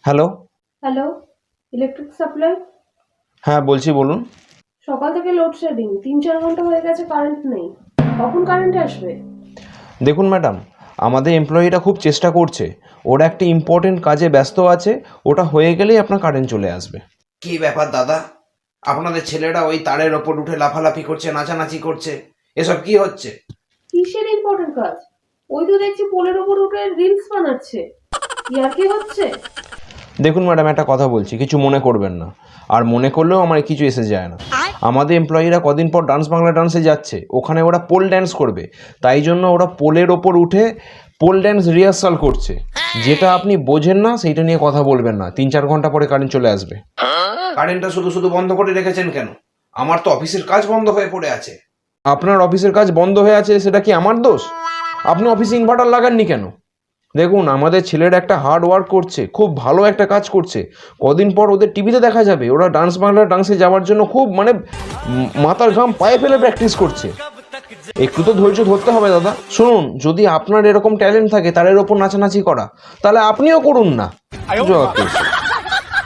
Hello. Hello, electric supply. হ্যাঁ বলছি, বলুন। সকাল থেকে লোডশেডিং, 3-4 ঘন্টা হয়ে গেছে, কারেন্ট নেই। কখন কারেন্ট আসবে? দেখুন ম্যাডাম, আমাদের এমপ্লয়িটা খুব চেষ্টা করছে, ওরা একটা ইম্পর্টেন্ট কাজে ব্যস্ত আছে, ওটা হয়ে গেলেই আপনার কারেন্ট চলে আসবে। কি ব্যাপার দাদা, আপনাদের ছেলেরা ওই তারের ওপর উঠে লাফালাফি করছে, নাচানাচি করছে, এসব কি হচ্ছে? কিসের ইম্পর্টেন্ট কাজ? ওই তো দেখছি পোলের ওপর উঠে রিলস বানাচ্ছে। ইয়ার কি হচ্ছে? দেখুন ম্যাডাম, একটা কথা বলছি, কিছু মনে করবেন না, আর মনে করলেও আমার কিছু এসে যায় না। আমাদের এমপ্লয়িরা কদিন পর ডান্স বাংলা ডান্সে যাচ্ছে, ওখানে ওরা পোল ড্যান্স করবে, তাই জন্য ওরা পোলের ওপর উঠে পোল ড্যান্স রিহার্সাল করছে। যেটা আপনি বোঝেন না সেইটা নিয়ে কথা বলবেন না, 3-4 ঘন্টা পরে কারেন্ট চলে আসবে। কারেন্টটা শুধু শুধু বন্ধ করে রেখেছেন কেন? আমার তো অফিসের কাজ বন্ধ হয়ে পড়ে আছে। আপনার অফিসের কাজ বন্ধ হয়ে আছে সেটা কি আমার দোষ? আপনি অফিসে ইনভার্টার লাগাননি কেন? দেখুন, আমাদের ছেলেরা একটা হার্ড ওয়ার্ক করছে, খুব ভালো একটা কাজ করছে। কদিন পর ওদের টিভিতে দেখা যাবে ওরা ডান্স বাংলা ডান্সে যাওয়ার জন্য খুব মাথার ঘাম পায়ে ফেলে প্র্যাকটিস করছে। একটু তো ধৈর্য ধরতে হবে দাদা। শুনুন, যদি আপনার এরকম ট্যালেন্ট থাকে তার ওপর নাচানাচি করা, তাহলে আপনিও করুন না।